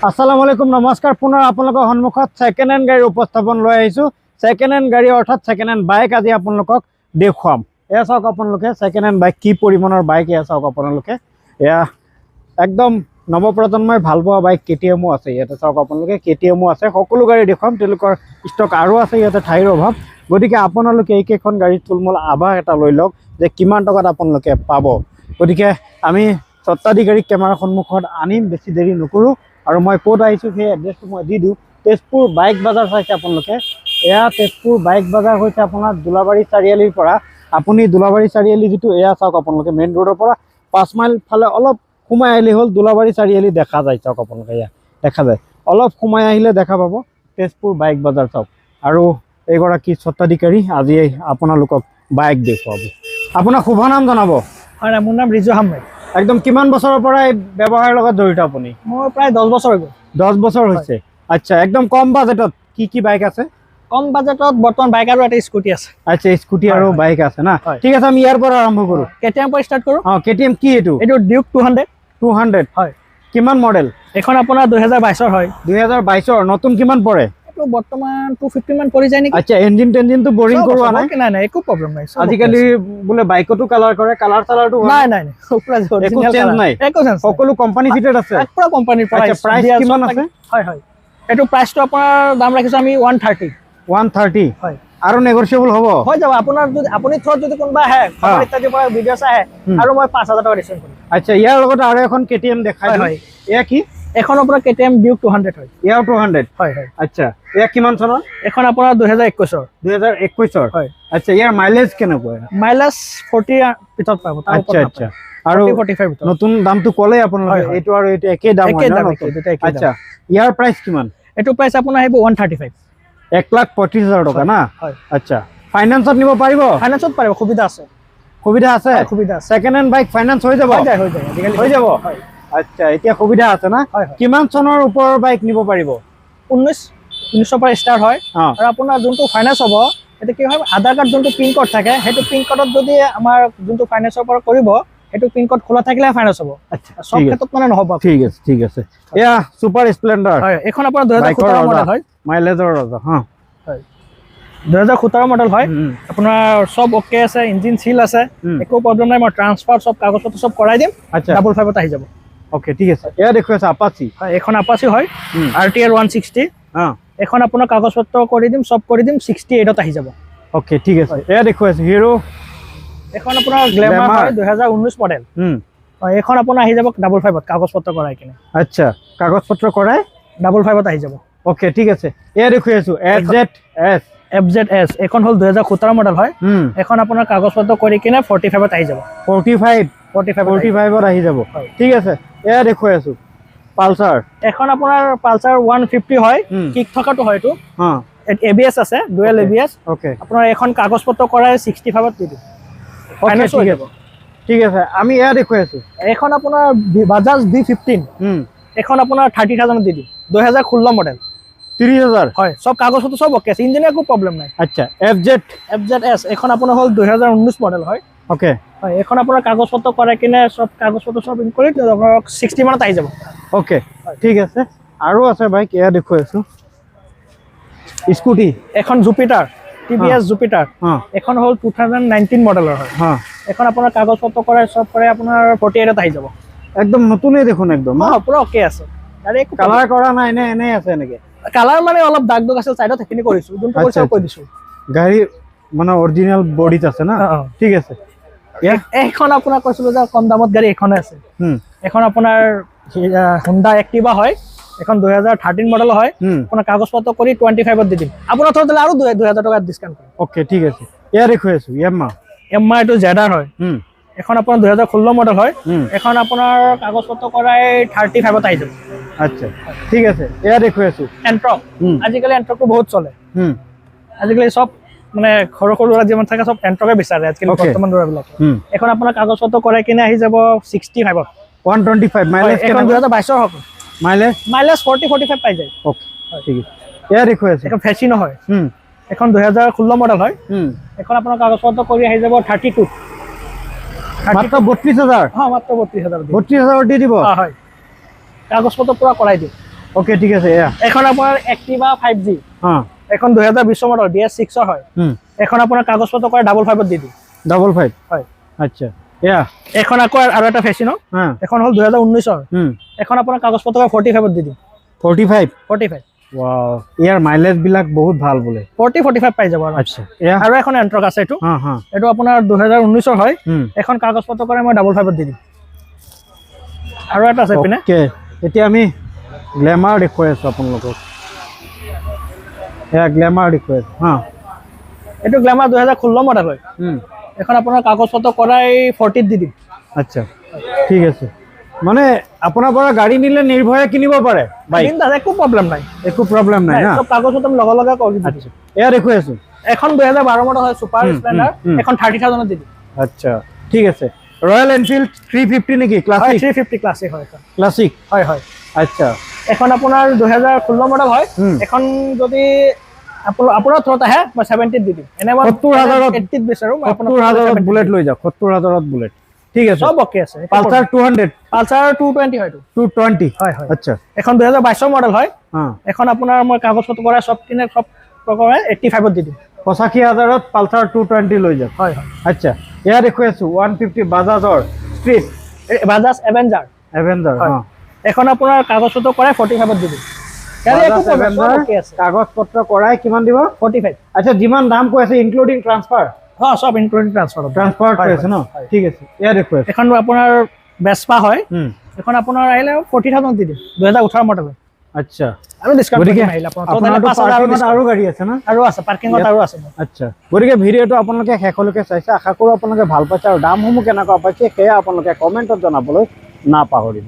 আসসালামু আলাইকুম নমস্কাৰ পুনৰ আপোনালোকৰ সন্মুখত সেকেন্ড হ্যান্ড গাড়ী উপস্থাপন লৈ আহিছো সেকেন্ড হ্যান্ড গাড়ী অৰ্থাৎ সেকেন্ড হ্যান্ড বাইক আজি আপোনালোকক দেখুৱাম এয়া চাওক আপোনালোকে সেকেন্ড হ্যান্ড বাইক কি পৰিমাণৰ বাইক এয়া চাওক আপোনালোকে এয়া একদম নৱপ্ৰজন্মই ভাল পোৱা বাইক কেটিএমও আছে ইয়াতে চাওক আপোনালোকে কেটিএমও আছে সকলো গাড়ী দেখুৱাম তেওঁলোকৰ ষ্টক আৰু আছে ইয়াতে ঠাইৰ অভাৱ গতিকে আপোনালোকে এইকেইখন গাড়ী তুলমূল আভাস এটা লৈ লওক যে কিমান টকাত আপোনালোকে পাব গতিকে আমি স্বত্বাধিকাৰী কেমেৰাৰ সন্মুখত আনিম বেছি দেৰি নকৰো আৰু মই কোড আইছো সেই এড্ৰেছটো মই দি দিওঁ তেজপুৰ বাইক বাজাৰ চাইছে আপোনালোকে এয়া তেজপুৰ বাইক বাজাৰ হৈছে আপোনাৰ দুলাবাৰী চাৰিআলিৰ পৰা আপুনি দুলাবাৰী চাৰিআলি যিটো এয়া চাওক আপোনালোকে মেইন ৰোডৰ পৰা 5 মাইল ফালে অলপ সোমাই আহিলে হ'ল দুলাবাৰী চাৰিআলি দেখা যায় চাওক আপোনালোকে এয়া দেখা যায় অলপ সোমাই আহিলে দেখা পাব তেজপুৰ বাইক বাজাৰ চাওক আৰু এগৰাকী স্বত্বাধিকাৰী আজি আপোনালোকক বাইক দেখুৱাব আপোনাৰ শুভ নাম জনাব হয় মোৰ নাম ৰিজু আহমেদ একদম কিমান বছৰৰ পৰা এই ব্যৱসায়ৰ লগত জড়িত আপুনি মোৰ প্ৰায় 10 বছৰ হৈ গ'ল 10 বছৰ হৈছে আচ্ছা একদম কম বাজেটত কি বাইক আছে কম বাজেটত বৰ্তমান বাইক আৰু এটা স্কুটি আছে আচ্ছা স্কুটি আৰু বাইক আছে না ঠিক আছে আমি ইয়াৰ পৰা আৰম্ভ কৰো কেটিএম পৰা ষ্টাৰ্ট কৰো কেটিএম কি এইটো ডিউক 200 হয় কিমান মডেল এখন আপোনাৰ 2022 ৰ হয় 2022 ৰ নতুন কিমান পৰে এটো বৰ্তমান 250 মান পৰি যায় নেকি আচ্ছা ইঞ্জিন টেঞ্জিনটো বোৰিং কৰোৱা নাই নাই একো প্ৰবলেম নাই আজিকালি বোলে বাইকটো কালাৰ কৰে কালাৰ চালাৰটো নাই পুৰা একো চেঞ্জ নাই একো চেঞ্জ সকলো কোম্পানী ফিটেড আছে পুৰা কোম্পানীৰ পৰা আচ্ছা প্ৰাইস কিমান আছে হয় এটো প্ৰাইসটো আপোনাৰ দাম ৰাখিছো আমি 130 হয় আৰু নেগোশিয়েবল হ'ব হৈ যাব আপোনাৰ যদি আপুনি থত যদি কোনবা আহে খবৰ ইত্যাদি পৰা ভিডিঅ' চাই আৰু মই 5000 টকা ডিসকাউন্ট কৰিম আচ্ছা ইয়াৰ লগত আৰু এখন কেটিএম দেখাই হয় এয়া কি এখন আপোনাৰ কেটিএম ডিউক 200 হয় ইয়াও 200 হয় আচ্ছা এয়া কিমান চনৰ এখন আপোনাৰ 2021 ৰ হয় আচ্ছা ইয়াৰ মাইলেজ কেনেকুৱা মাইলেজ 40 ভিতৰত পাব আচ্ছা আৰু 45 ভিতৰত নতুন দামটো ক'লে আপোনালোকে এইটো আৰু এইটো একে দাম হয় না আচ্ছা ইয়াৰ প্ৰাইস কিমান এটো প্ৰাইস আপোনাৰ আহিব 135 1,35,000 টকা না আচ্ছা ফাইনান্সত নিব পাৰিব ফাইনান্সত পাৰিব সুবিধা আছে সেকেন্ড হ্যান্ড বাইক ফাইনান্স হৈ যাব হৈ যাব আচ্ছা এতিয়া সুবিধা আছে না কিমান চনৰ ওপৰৰ বাইক নিব পাৰিব 1900 পৰা ষ্টাৰ্ট হয় আৰু আপোনাৰ যোনটো ফাইনান্স হ'ব এটা কি হয় আধাৰ কাৰ্ড যোনটো পিন কোড থাকে সেইটো পিন কোডত যদি আমাৰ যোনটো ফাইনান্সৰ পৰা কৰিব সেইটো পিন কোড খোলা থাকিলে ফাইনান্স হ'ব আচ্ছা সব ক্ষেত্ৰত মানে নহব ঠিক আছে এয়া সুপাৰ স্প্লেন্ডাৰ হয় এখন আপোনাৰ 2017 মডেল হয় মাইলেজৰ ৰাজা হয় 2017 মডেল হয় আপোনাৰ সব ওকে আছে ইঞ্জিন সিল আছে একো প্ৰবলেম নাই মই ট্ৰান্সফাৰ সব কাগজপত্ৰ সব কৰাই দিম আচ্ছা 55 আহি যাব ওকে ঠিক আছে এয়া দেখো আছে আপাচি হয় এখন আপাচি হয় RTR 160 এখন আপোনাৰ কাগজপত্ৰ কৰি দিম সব কৰি দিম 68 আহি যাব ওকে ঠিক আছে এয়া দেখো আছে হিৰো এখন আপোনাৰ গ্ল্যামাৰ হয় 2019 মডেল হয় এখন আপোনাৰ আহি যাব 55 কাগজপত্ৰ কৰাই কিনে আচ্ছা কাগজপত্ৰ কৰাই 55 আহি যাব ওকে ঠিক আছে এয়া দেখো আছো FZS এখন হল 2017 মডেল হয় এখন আপোনাৰ কাগজপত্ৰ কৰি কিনে 45 আহি যাব 45 আহি যাব ঠিক আছে এয়া দেখো আছো পালসাৰ এখন আপোনাৰ পালসাৰ 150 হয় কিক থকাটো হয় এটো ABS আছে ডুৱেল ABS ওকে আপোনাৰ এখন কাগজপত্ৰ কৰাই 65 দি দিম ফাইনান্স হৈ যাব ঠিক আছে আমি এয়া দেখো আছো এখন আপোনাৰ বাজাজ B15 এখন আপোনাৰ 30000 দি দিম 2016 মডেল 30000 হয় সব কাগজপত্ৰ সব ওকে আছে ইঞ্জিনে একো প্ৰবলেম নাই আচ্ছা FZS এখন আপোনাৰ হল 2019 মডেল হয় ওকে হয় এখন আপোনাৰ কাগজপত্ৰ কৰাই কিনে সব কাগজপত্ৰ সব ইন কৰি আপোনাক 60 মানত আহি যাব ওকে ঠিক আছে আৰু আছে বাইক এয়া দেখো আছো স্কুটি এখন জুপিটাৰ TVS জুপিটাৰ এখন হল 2019 মডেলৰ হয় এখন আপোনাৰ কাগজপত্ৰ কৰাই সব কৰে আপোনাৰ 48 আহি যাব একদম নতুনই দেখুন একদম পুৰা ওকে আছে আৰে একো কালাৰ কৰা নাই নে এনে আছে নেকি কালাৰ মানে অলপ দাগ দাগ আছে সাইডত হেখিনি কৰিছো যোনটো কৰিছো কৈ দিছো গাড়ী মানে অৰিজিনাল বডিত আছে না ঠিক আছে এখন আপোনাৰ কৈছিলো যে কম দামত গাড়ী এখনে আছে এখন আপোনাৰ Honda Activa হয় এখন 2013 মডেল হয় আপোনাৰ কাগজপত্ৰ কৰি 25 দি দিম আপোনাৰ থৰ দিলে আৰু 2000 টকা ডিসকাউন্ট কৰিম ওকে ঠিক আছে এয়া দেখো আছো Yamaha টো ZR হয় এখন আপোনাৰ 2016 মডেল হয় এখন আপোনাৰ কাগজপত্ৰ কৰাই 35 আহি যাব আচ্ছা ঠিক আছে এয়া দেখো আছো এন্ট্ৰক আজিকালি এন্ট্ৰকটো বহুত চলে আজিকালি সব মানে খৰখৰ লৰা যেমন থাকে সব এন্ট্ৰকে বিচাৰে আজিকালি বৰ্তমান লৰাবিলাক এখন আপোনাৰ কাগজপত্ৰ কৰাই কিনে আহি যাব 65 125 মাইলেজ এখন 2022 হ'ব মাইলেজ 40-45 পাই যায় ওকে ঠিক আছে এয়া দেখো আছে এখন ফেচিনো হয় এখন 2016 মডেল হয় এখন আপোনাৰ কাগজপত্ৰ কৰি আহি যাব 32 মাত্ৰ 32000 হ্যাঁ মাত্ৰ 32000 দি দিব হয় কাগজপত্ৰ পুৰা কৰাই দিম ওকে ঠিক আছে এয়া এখন আপোনাৰ এক্টিভা 5G হা এখন 2020 মডেল BS6 ৰ হয় এখন আপোনাৰ কাগজ পত্ৰ কৰে 55 দি দিম 55 হয় আচ্ছা এয়া এখন আকৌ আৰু এটা ফেচিনো হা এখন হল 2019 ৰ এখন আপোনাৰ কাগজ পত্ৰ কৰে 45 দি দিম 45 ওয়াও ইয়াৰ মাইলেজ বিলাক বহুত ভাল বোলে 45 পাই যাব আৰু আচ্ছা এয়া আৰু এখন এন্ট্ৰক আছে এইটো হা হা এইটো আপোনাৰ 2019 ৰ হয় এখন কাগজ পত্ৰ কৰে মই 55 দি দিম আৰু এটা আছে পিনে ওকে এতিয়া আমি গ্ল্যামাৰ দেখুৱাই আছো আপোনালোকক এয়া গ্ল্যামাৰ দেখুৱাই আছো হা এইটো গ্ল্যামাৰ 2016 মডেল হয় এখন আপোনাৰ কাগজ পত্ৰ কৰাই 40 দি দিম আচ্ছা ঠিক আছে মানে আপোনাৰ পৰা গাড়ী নিলে নিৰ্ভয়ে কিনিব পাৰে বাইক কিন্তু একো প্ৰবলেম নাই না সব কাগজ পত্ৰ লগা লগা কৰি দিম আচ্ছা এয়া দেখুৱাই আছো এখন 2012 মডেল হয় সুপাৰ স্প্লেন্ডাৰ এখন 30000 দি দিম আচ্ছা ঠিক আছে রয়্যাল এনফিল্ড 350 নেকি ক্লাসিক 350 ক্লাসিক হয় এখন ক্লাসিক হয় হয় আচ্ছা এখন আপোনাৰ 2016 মডেল হয় এখন যদি আপোনাৰ থ্ৰত আহে মই 70 দি দিম এনে মই 70000 80 বিচাৰো মই 70000 বুলেট লৈ যাওক 70000 বুলেট ঠিক আছে সব ওকে আছে পালসার 200 পালসার 220 হয় 220 হয় হয় আচ্ছা এখন 2022 মডেল হয় হ্যাঁ এখন আপোনাৰ মই কাগজ পত্ৰ কৰা সব কিনে সব প্ৰকাৰে 85 দি দিম 85000 পালসাৰ 220 লৈ যাওক হয় হয় আচ্ছা এয়া দেখুৱাই আছো 150 বাজাজৰ স্ট্ৰিট বাজাজ এভেঞ্জাৰ এভেঞ্জাৰ হ্যাঁ এখন আপোনাৰ কাগজ পত্ৰ কৰে 45 দি দিম কাগজ পত্ৰ কৰাই কিমান দিব 45 আচ্ছা যিমান দাম কৈ আছে ইনক্লুডিং ট্ৰান্সফাৰ হ্যাঁ সব ইনক্লুডিং ট্ৰান্সফাৰ কৈ আছে ন ঠিক আছে এয়া দেখুৱাই আছো এখন আপোনাৰ বেসপা হয় এখন আপোনাৰ আহিলে 40000 দি দিম 2018 মডেল আচ্ছা আমি ডিসকাউন্ট কৰি আহিলে আপোনাৰ আৰু গাড়ী আছে না আৰু আছে পাৰ্কিংত আৰু আছে আচ্ছা গতিকে ভিডিঅ'টো আপোনালোকে শেষলৈকে চাইছে আশা কৰোঁ আপোনালোকে ভাল পাইছে আৰু দামসমূহ কেনেকুৱা পাইছে সেয়া আপোনালোকে কমেণ্টত জনাবলৈ নাপাহৰিব